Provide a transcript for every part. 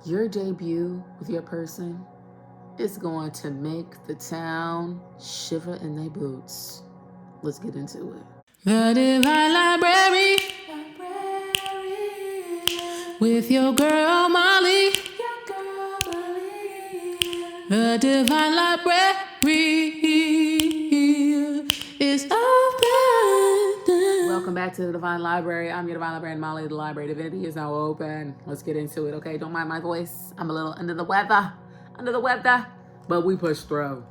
Your debut with your person is going to make the town shiver in their boots. Let's get into it. The Divine Library with your girl Molly. The Divine Library is open. Welcome back to the Divine Library. I'm your Divine Librarian Molly. The library divinity is now open. Let's get into it, okay? Don't mind my voice. I'm a little under the weather, but we push through,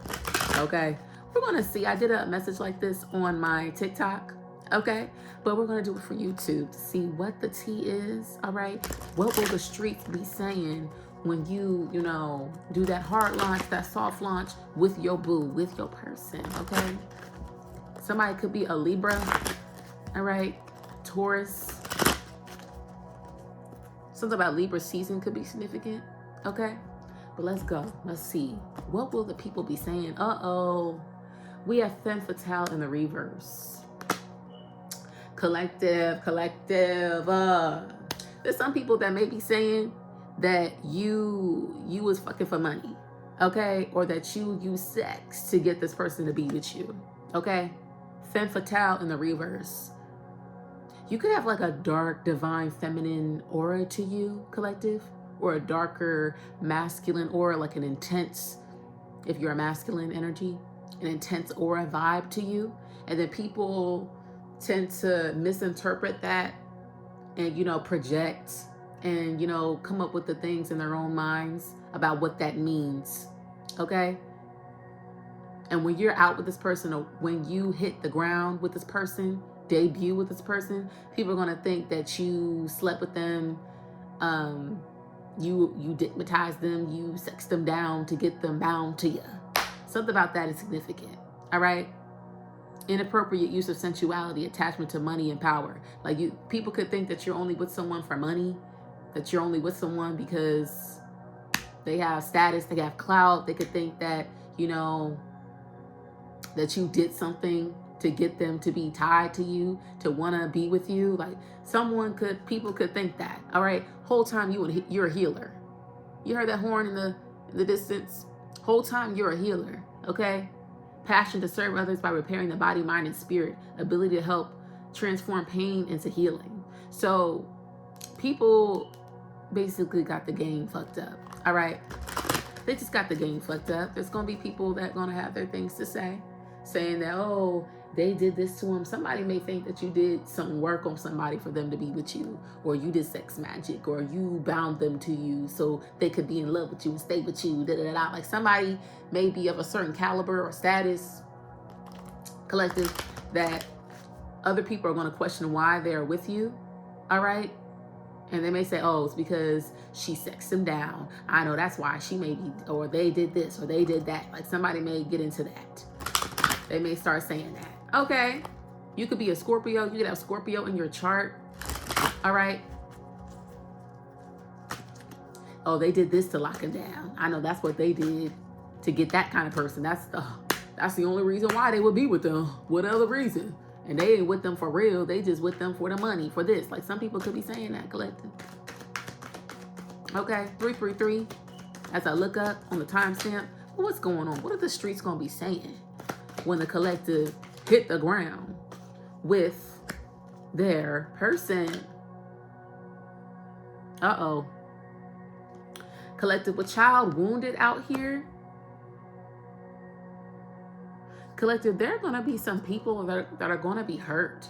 okay? We're gonna see. I did a message like this on my TikTok, okay? But we're gonna do it for YouTube to see what the tea is, all right? What will the streets be saying when you do that hard launch, that soft launch with your boo, with your person, okay? Somebody could be a Libra, all right? Taurus. Something about Libra season could be significant, okay? But let's go. Let's see. What will the people be saying? Uh-oh. We have femme fatale in the reverse. Collective. There's some people that may be saying that you was fucking for money, okay? Or that you use sex to get this person to be with you, okay? Femme fatale in the reverse. You could have like a dark, divine, feminine aura to you, collective, or a darker masculine aura, like an intense, if you're a masculine energy, an intense aura vibe to you. And then people tend to misinterpret that and, project and, come up with the things in their own minds about what that means, okay? And when you're out with this person, or when you hit the ground with this person, debut with this person, people are gonna think that you slept with them, you dickmatized them, you sexed them down to get them bound to you. Something about that is significant, all right? Inappropriate use of sensuality, attachment to money and power. Like people could think that you're only with someone for money, that you're only with someone because they have status, they have clout. They could think that, that you did something to get them to be tied to you, to want to be with you. Like people could think that, all right? Whole time you're a healer. You heard that horn in the distance? Whole time you're a healer, okay? Passion to serve others by repairing the body, mind, and spirit. Ability to help transform pain into healing. So people basically got the game fucked up, all right? They just got the game fucked up. There's going to be people that are going to have their things to say, saying that, oh, they did this to him. Somebody may think that you did some work on somebody for them to be with you, or you did sex magic, or you bound them to you so they could be in love with you and stay with you, da-da-da-da. Like somebody may be of a certain caliber or status, collective, that other people are going to question why they're with you, all right? And they may say, oh, it's because she sexed him down. I know that's why she may be, or they did this, or they did that. Like somebody may get into that. They may start saying that. Okay. You could be a Scorpio. You could have Scorpio in your chart. All right. Oh, they did this to lock him down. I know that's what they did to get that kind of person. That's the only reason why they would be with them. What other reason? And they ain't with them for real. They just with them for the money, for this. Like some people could be saying that, collective. Okay, 333. As I look up on the timestamp, what's going on? What are the streets going to be saying when the collective hit the ground with their person? Uh-oh. Collective with child wounded out here. Collective, there are going to be some people that are going to be hurt.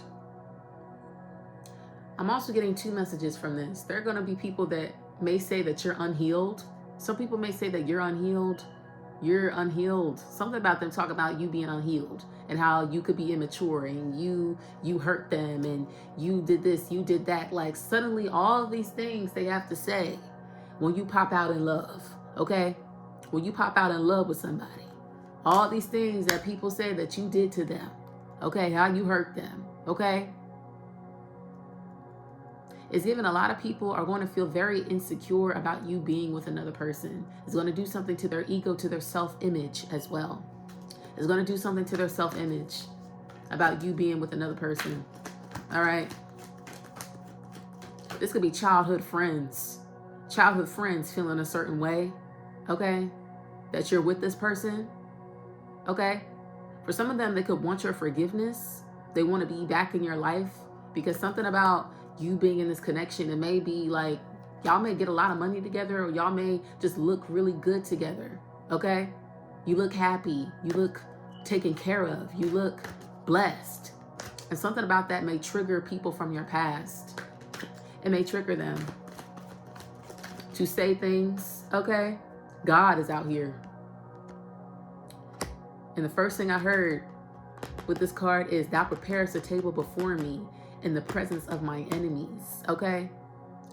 I'm also getting two messages from this. There are going to be people that may say that you're unhealed. Some people may say that you're unhealed. You're unhealed. Something about them talk about you being unhealed and how you could be immature and you hurt them and you did this, you did that. Like suddenly all of these things they have to say when you pop out in love, okay? When you pop out in love with somebody. All these things that people say that you did to them, okay? How you hurt them, okay? It's given a lot of people are going to feel very insecure about you being with another person. It's going to do something to their ego, to their self-image as well. It's going to do something to their self-image about you being with another person, all right? This could be childhood friends, childhood friends feeling a certain way, okay, that you're with this person, okay? For some of them, they could want your forgiveness. They want to be back in your life because something about you being in this connection, it may be like y'all may get a lot of money together, or y'all may just look really good together, okay? You look happy, you look taken care of, you look blessed. And something about that may trigger people from your past. It may trigger them to say things, okay? God is out here. And the first thing I heard with this card is, thou preparest a table before me in the presence of my enemies, okay?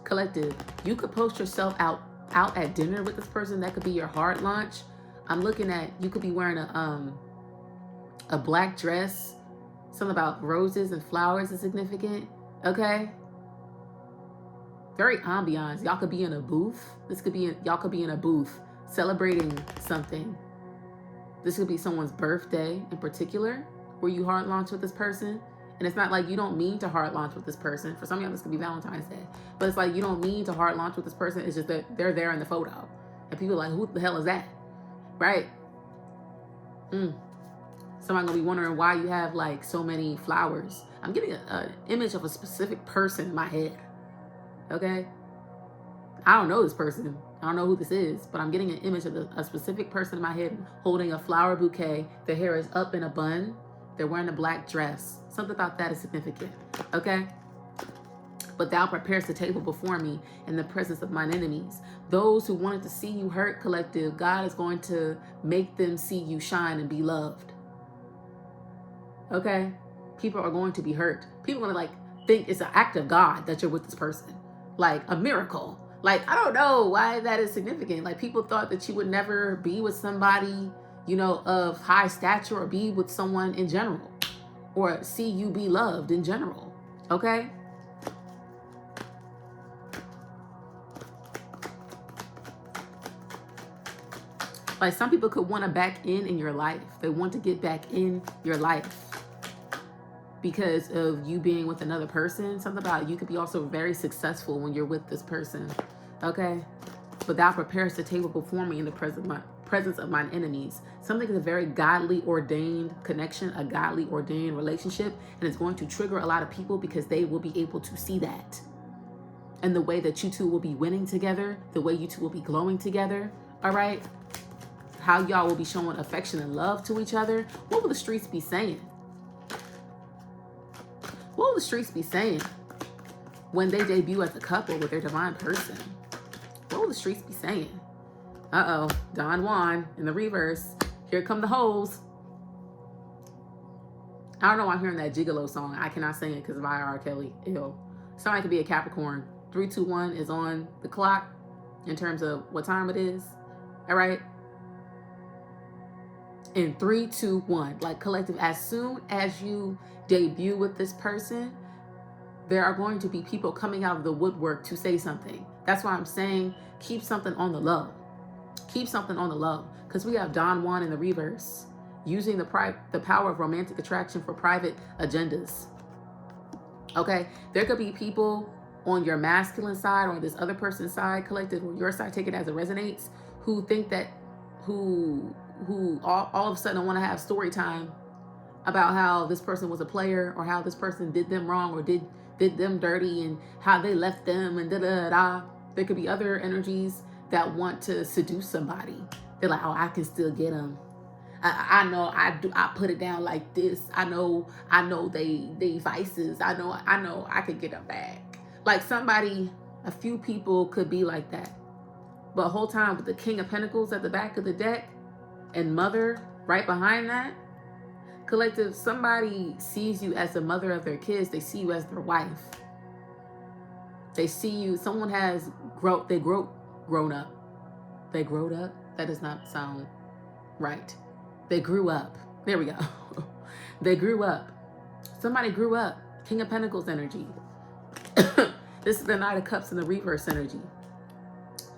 Collective, you could post yourself out at dinner with this person. That could be your hard launch. I'm looking at, you could be wearing a black dress. Something about roses and flowers is significant, okay? Very ambiance. Y'all could be in a booth. Y'all could be in a booth celebrating something. This could be someone's birthday in particular, where you hard launch with this person. And it's not like you don't mean to hard launch with this person. For some of y'all, this could be Valentine's Day. But it's like you don't mean to hard launch with this person. It's just that they're there in the photo. And people are like, who the hell is that? Right? Somebody gonna be wondering why you have like so many flowers. I'm getting an image of a specific person in my head. Okay? I don't know this person. I don't know who this is, but I'm getting an image of a specific person in my head holding a flower bouquet. Their hair is up in a bun. They're wearing a black dress. Something about that is significant. Okay? But thou preparest the table before me in the presence of mine enemies. Those who wanted to see you hurt, collective, God is going to make them see you shine and be loved. Okay? People are going to be hurt. People are going to like think it's an act of God that you're with this person. Like a miracle. Like, I don't know why that is significant. Like, people thought that you would never be with somebody, you know, of high stature, or be with someone in general, or see you be loved in general. Okay? Like, some people could want to back in your life. They want to get back in your life because of you being with another person. Something about you could be also very successful when you're with this person. Okay? But thou preparest the table before me in the presence of mine enemies. Something is a very godly ordained connection, a godly ordained relationship, and it's going to trigger a lot of people because they will be able to see that. And the way that you two will be winning together, the way you two will be glowing together, all right? How y'all will be showing affection and love to each other. What will the streets be saying? What will the streets be saying when they debut as a couple with their divine person? What will the streets be saying? Uh-oh, Don Juan in the reverse. Here come the hoes. I don't know why I'm hearing that Gigolo song. I cannot sing it because of R. Kelly. Ew. Somebody could be a Capricorn. 3, 2, 1 is on the clock in terms of what time it is. All right? In 3, 2, 1. Like, collective, as soon as you debut with this person, there are going to be people coming out of the woodwork to say something. That's why I'm saying keep something on the low. Keep something on the low. Because we have Don Juan in the reverse, using the power of romantic attraction for private agendas. Okay? There could be people on your masculine side or this other person's side, collective, or your side, take it as it resonates, who think that, who all of a sudden want to have story time about how this person was a player, or how this person did them wrong, or did them dirty, and how they left them, and da-da-da. There could be other energies that want to seduce somebody. They're like, oh, I can still get them. I know I put it down like this. I know they vices. I know I could get them back. Like somebody, a few people could be like that. But the whole time with the King of Pentacles at the back of the deck and Mother right behind that, collective, somebody sees you as the mother of their kids. They see you as their wife. They see you, someone has grown up. They growed up? That does not sound right. They grew up. There we go. They grew up. Somebody grew up. King of Pentacles energy. This is the Knight of Cups in the reverse energy.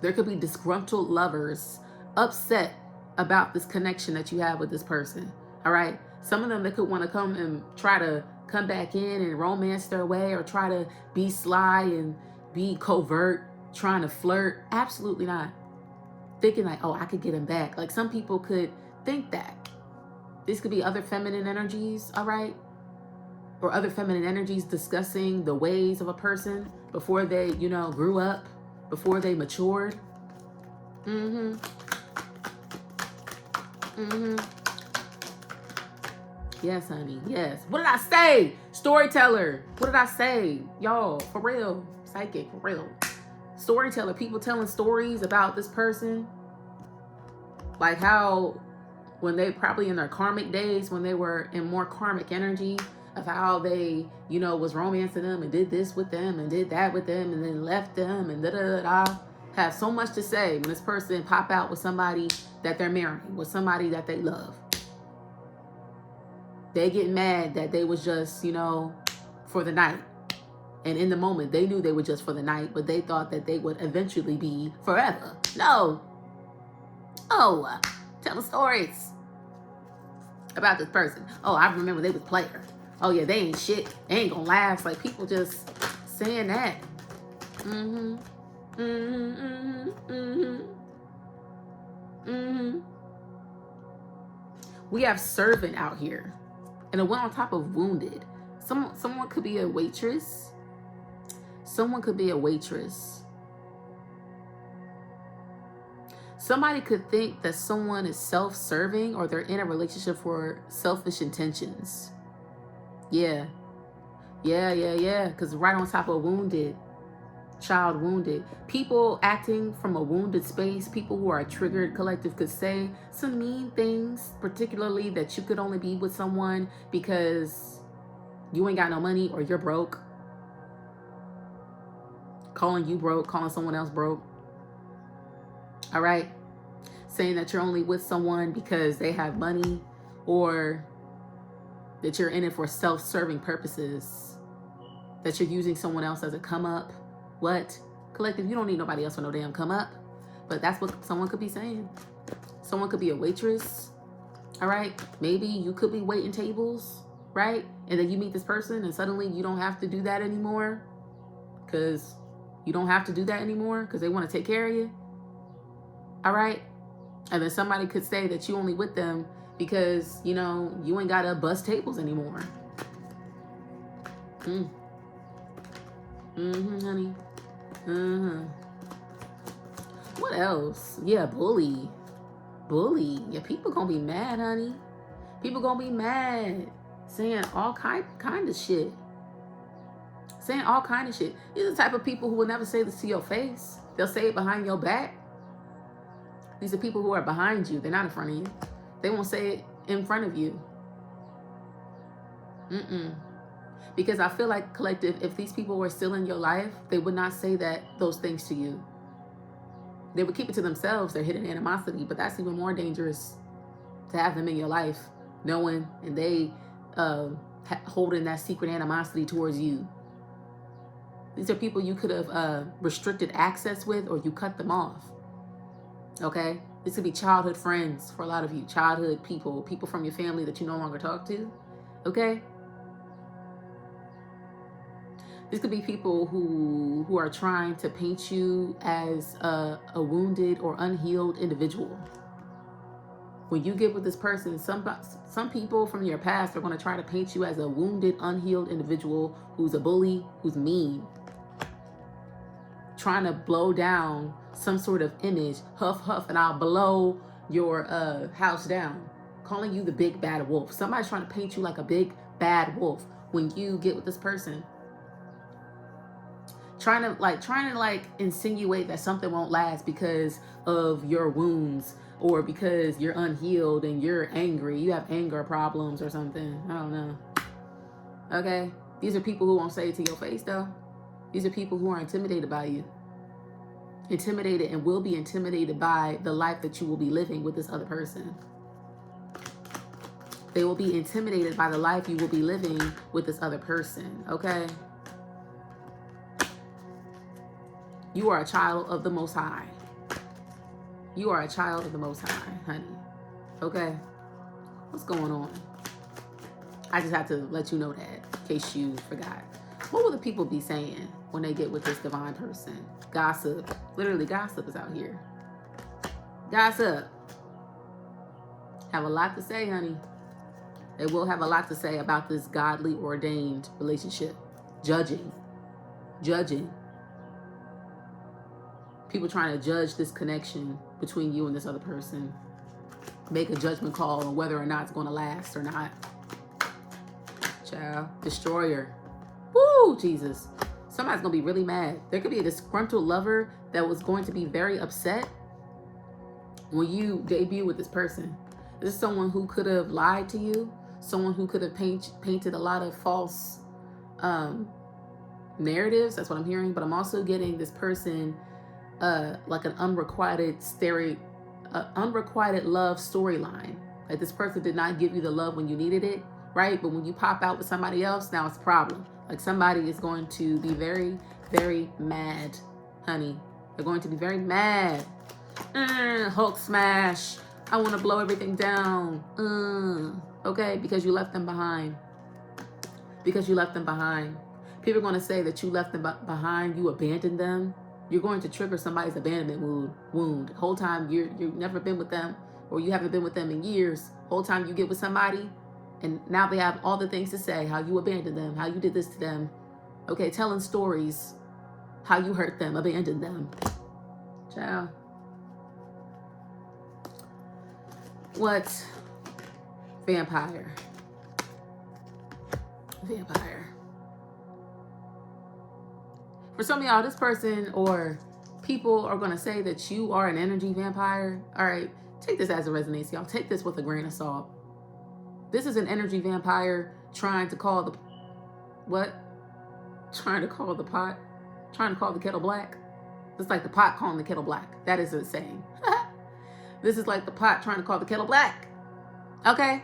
There could be disgruntled lovers upset about this connection that you have with this person. All right? Some of them, they could want to come and try to come back in and romance their way, or try to be sly and be covert trying to flirt. Absolutely not. Thinking like, oh, I could get him back. Like some people could think that. This could be other feminine energies, all right? Or other feminine energies discussing the ways of a person before they, you know, grew up, before they matured. Mm-hmm. Mm-hmm. Yes, honey. Yes. What did I say? Storyteller. What did I say? Y'all, for real. Psychic, for real. Storyteller. People telling stories about this person. Like how when they probably in their karmic days, when they were in more karmic energy, of how they, you know, was romancing them and did this with them and did that with them and then left them and da-da-da-da. Have so much to say when this person pop out with somebody that they're marrying, with somebody that they love. They get mad that they was just, you know, for the night. And in the moment, they knew they were just for the night, but they thought that they would eventually be forever. No. Oh, tell the stories about this person. Oh, I remember they was player. Oh yeah, they ain't shit. They ain't gonna last. Like people just saying that. Mm-hmm. Mm-hmm. Mm-hmm. Mm-hmm. We have servant out here. And a one on top of wounded. Someone could be a waitress. Someone could be a waitress. Somebody could think that someone is self-serving or they're in a relationship for selfish intentions. Yeah. Because right on top of wounded, child wounded. People acting from a wounded space, people who are triggered, collective could say some mean things, particularly that you could only be with someone because you ain't got no money or you're broke. Calling you broke, calling someone else broke. All right. Saying that you're only with someone because they have money or that you're in it for self-serving purposes, that you're using someone else as a come up. What? Collective, you don't need nobody else for no damn come up. But that's what someone could be saying. Someone could be a waitress. All right. Maybe you could be waiting tables, right? And then you meet this person and suddenly you don't have to do that anymore because you don't have to do that anymore because they want to take care of you. All right. And then somebody could say that you only with them because, you know, you ain't got to bust tables anymore. Honey. What else? Yeah, bully. Yeah, people gonna be mad, honey. People gonna be mad. Saying all kind of shit. Saying all kind of shit. These are the type of people who will never say this to your face. They'll say it behind your back. These are people who are behind you. They're not in front of you. They won't say it in front of you. Because I feel like, collective, if these people were still in your life, they would not say those things to you. They would keep it to themselves, their hidden animosity, but that's even more dangerous to have them in your life, knowing and they holding that secret animosity towards you. These are people you could have restricted access with, or you cut them off. Okay? This could be childhood friends for a lot of you, childhood people from your family that you no longer talk to. Okay? This could be people who are trying to paint you as a wounded or unhealed individual. When you get with this person, some people from your past are going to try to paint you as a wounded, unhealed individual who's a bully, who's mean. Trying to blow down some sort of image, huff, huff, and I'll blow your house down. Calling you the big bad wolf. Somebody's trying to paint you like a big bad wolf when you get with this person. Trying to insinuate that something won't last because of your wounds or because you're unhealed and you're angry. You have anger problems or something. I don't know. Okay? These are people who won't say it to your face, though. These are people who are intimidated by you. Intimidated and will be intimidated by the life that you will be living with this other person. They will be intimidated by the life you will be living with this other person. Okay? You are a child of the Most High. You are a child of the Most High, honey. Okay? What's going on? I just have to let you know that, in case you forgot. What will the people be saying? when they get with this divine person. Gossip. Literally, gossip is out here. Gossip. Have a lot to say, honey. They will have a lot to say about this godly ordained relationship. Judging. Judging. People trying to judge this connection between you and this other person. Make a judgment call on whether or not it's going to last or not. Child. Destroyer. Woo, Jesus. Somebody's going to be really mad. There could be a disgruntled lover that was going to be very upset when you debut with this person. This is someone who could have lied to you. Someone who could have painted a lot of false narratives. That's what I'm hearing. But I'm also getting this person like an unrequited love storyline. Like this person did not give you the love when you needed it, right? But when you pop out with somebody else, now it's a problem. Like somebody is going to be very, very mad, honey. They're going to be very mad. Hulk smash. I want to blow everything down. Okay, because you left them behind. Because you left them behind. People are going to say that you left them behind. You abandoned them. You're going to trigger somebody's abandonment wound. The whole time you've never been with them, or you haven't been with them in years. Whole time you get with somebody, and now they have all the things to say, how you abandoned them, how you did this to them. Okay, telling stories, how you hurt them, abandoned them. Ciao. What? Vampire. Vampire. For some of y'all, this person or people are going to say that you are an energy vampire. All right, take this as a resonance, y'all. Take this with a grain of salt. This is an energy vampire trying to call the... What? Trying to call the pot? Trying to call the kettle black? It's like the pot calling the kettle black. That is a saying. This is like the pot trying to call the kettle black. Okay?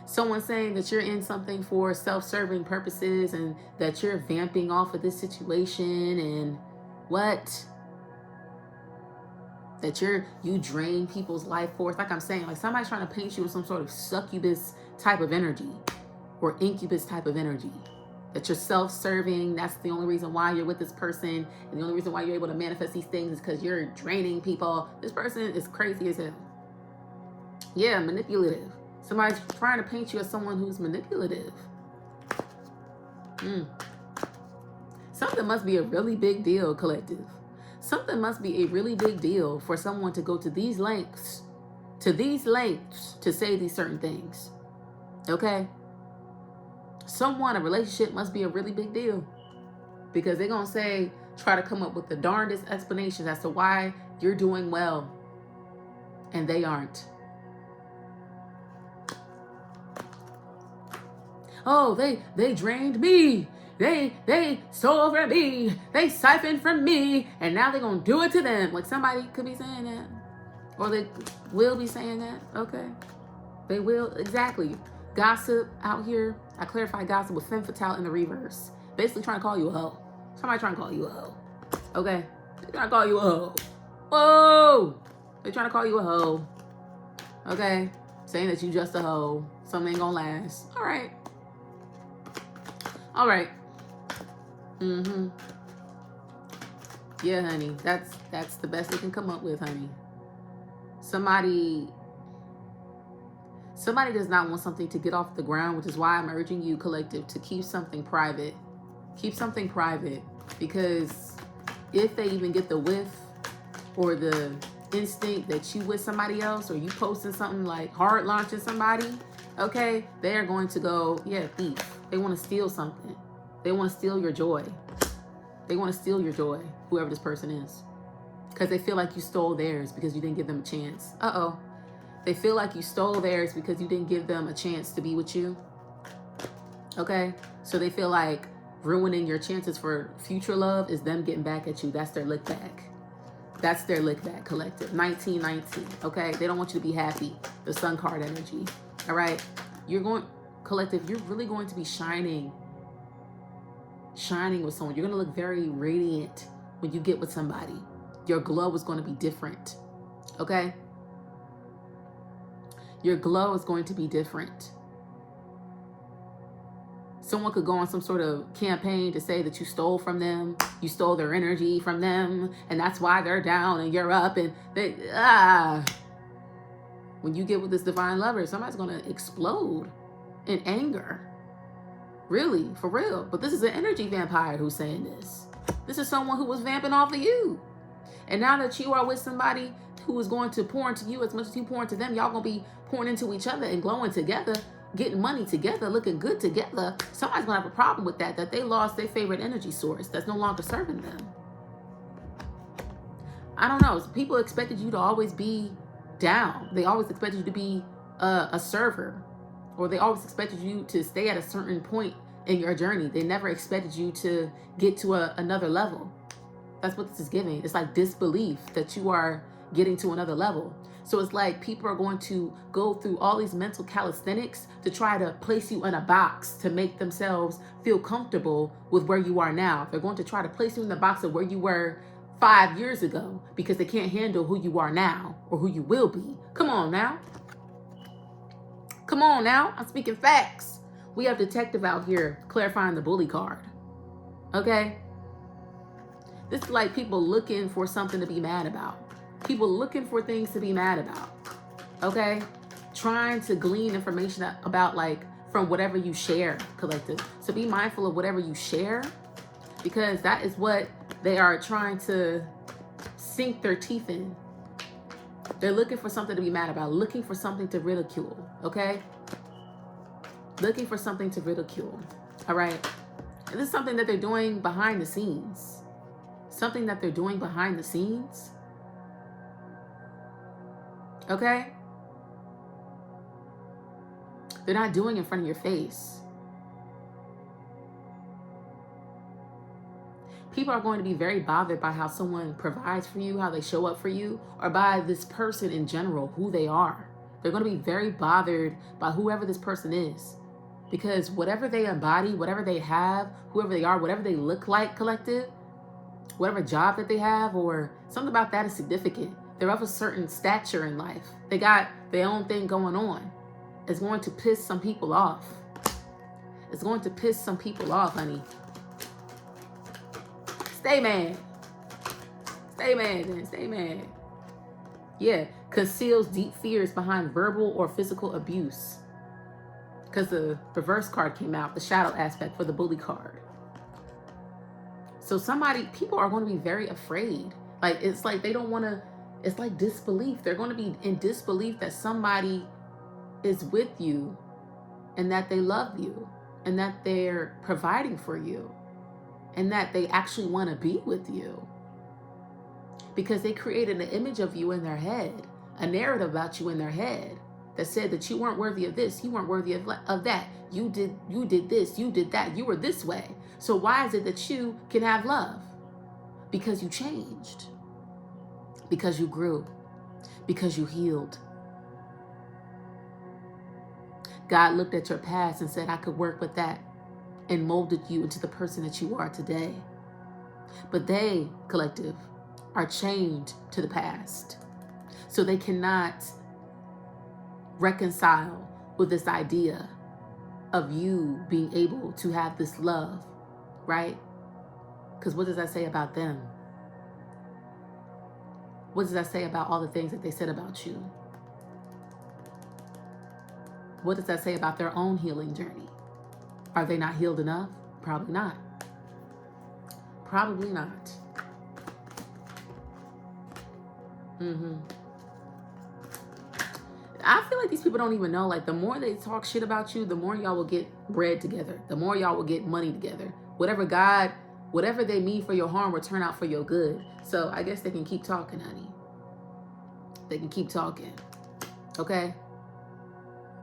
Someone saying that you're in something for self-serving purposes and that you're vamping off of this situation and what? That you drain people's life force. Like I'm saying, like somebody's trying to paint you with some sort of succubus type of energy or incubus type of energy. That you're self-serving. That's the only reason why you're with this person. And the only reason why you're able to manifest these things is because you're draining people. This person is crazy as hell. Yeah, manipulative. Somebody's trying to paint you as someone who's manipulative. Something must be a really big deal, collective. Something must be a really big deal for someone to go to these lengths to say these certain things. Okay? A relationship must be a really big deal. Because they're going to try to come up with the darndest explanations as to why you're doing well and they aren't. Oh, they drained me. They stole from me. They siphoned from me. And now they're going to do it to them. Like somebody could be saying that. Or they will be saying that. Okay. They will. Exactly. Gossip out here. I clarify gossip with femme fatale in the reverse. Basically trying to call you a hoe. Somebody trying to call you a hoe. Okay. They're trying to call you a hoe. Whoa. They're trying to call you a hoe. Okay. Saying that you just a hoe. Something ain't gonna last. All right. All right. Yeah, honey. That's the best they can come up with, honey. Somebody does not want something to get off the ground, which is why I'm urging you, collective, to keep something private. Keep something private, because if they even get the whiff or the instinct that you with somebody else, or you posting something like hard launching somebody, okay, they are going to go, yeah, thief. They want to steal something. They want to steal your joy. They want to steal your joy, whoever this person is. Because they feel like you stole theirs because you didn't give them a chance. Uh-oh. They feel like you stole theirs because you didn't give them a chance to be with you. Okay? So they feel like ruining your chances for future love is them getting back at you. That's their lick back. That's their lick back, collective. 1919. Okay? They don't want you to be happy. The sun card energy. All right? Collective, you're really going to be shining with someone. You're going to look very radiant when you get with somebody. Your glow is going to be different. Okay? Your glow is going to be different. Someone could go on some sort of campaign to say that you stole from them, you stole their energy from them, and that's why they're down and you're up. And when you get with this divine lover, somebody's going to explode in anger. Really, for real. But this is an energy vampire who's saying this. This is someone who was vamping off of you. And now that you are with somebody who is going to pour into you as much as you pour into them, y'all going to be pouring into each other and glowing together, getting money together, looking good together. Somebody's going to have a problem with that they lost their favorite energy source that's no longer serving them. I don't know. People expected you to always be down. They always expected you to be a server, or they always expected you to stay at a certain point in your journey. They never expected you to get to another level. That's what this is giving. It's like disbelief that you are getting to another level. So it's like people are going to go through all these mental calisthenics to try to place you in a box to make themselves feel comfortable with where you are now. They're going to try to place you in the box of where you were 5 years ago because they can't handle who you are now or who you will be. Come on now. Come on now. I'm speaking facts. We have detective out here clarifying the bully card. Okay? This is like people looking for something to be mad about. People looking for things to be mad about. Okay? Trying to glean information about, like, from whatever you share, collective. So be mindful of whatever you share, because that is what they are trying to sink their teeth in. They're looking for something to be mad about, looking for something to ridicule, okay? Looking for something to ridicule, all right? And this is something that they're doing behind the scenes. Something that they're doing behind the scenes, okay? They're not doing it in front of your face. People are going to be very bothered by how someone provides for you, how they show up for you, or by this person in general, who they are. They're going to be very bothered by whoever this person is. Because whatever they embody, whatever they have, whoever they are, whatever they look like, collective, whatever job that they have, or something about that is significant. They're of a certain stature in life. They got their own thing going on. It's going to piss some people off. It's going to piss some people off, honey. Stay mad. Stay mad, then. Stay mad. Yeah. Conceals deep fears behind verbal or physical abuse. Because the reverse card came out, the shadow aspect for the bully card. So people are going to be very afraid. Like, it's like they don't want to, it's like disbelief. They're going to be in disbelief that somebody is with you and that they love you and that they're providing for you and that they actually want to be with you. Because they created an image of you in their head, a narrative about you in their head that said that you weren't worthy of this, you weren't worthy of that. You did this, you did that, you were this way. So why is it that you can have love? Because you changed. Because you grew. Because you healed. God looked at your past and said, I could work with that, and molded you into the person that you are today. But they, collective, are chained to the past. So they cannot reconcile with this idea of you being able to have this love, right? Because what does that say about them? What does that say about all the things that they said about you? What does that say about their own healing journey? Are they not healed enough? Probably not. Probably not. I feel like these people don't even know, like, the more they talk shit about you, the more y'all will get bread together. The more y'all will get money together. Whatever they mean for your harm will turn out for your good. So I guess they can keep talking, honey. They can keep talking. Okay?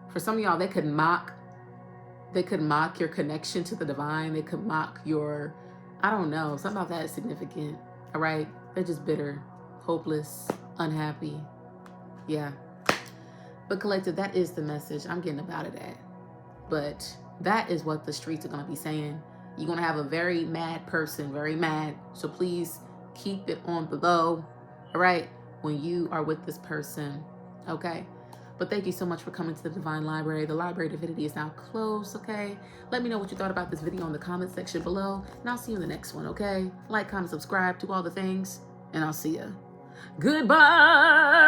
For some of y'all, they could mock your connection to the divine. They could mock your, I don't know, something about that is significant. All right? They're just bitter, hopeless, unhappy. Yeah. But collective, that is the message. I'm getting about it at. But that is what the streets are going to be saying. You're going to have a very mad person, very mad. So please keep it on below, all right, when you are with this person, okay? But thank you so much for coming to the Divine Library. The Library Divinity is now closed, okay? Let me know what you thought about this video in the comment section below, and I'll see you in the next one, okay? Like, comment, subscribe, do all the things, and I'll see you. Goodbye!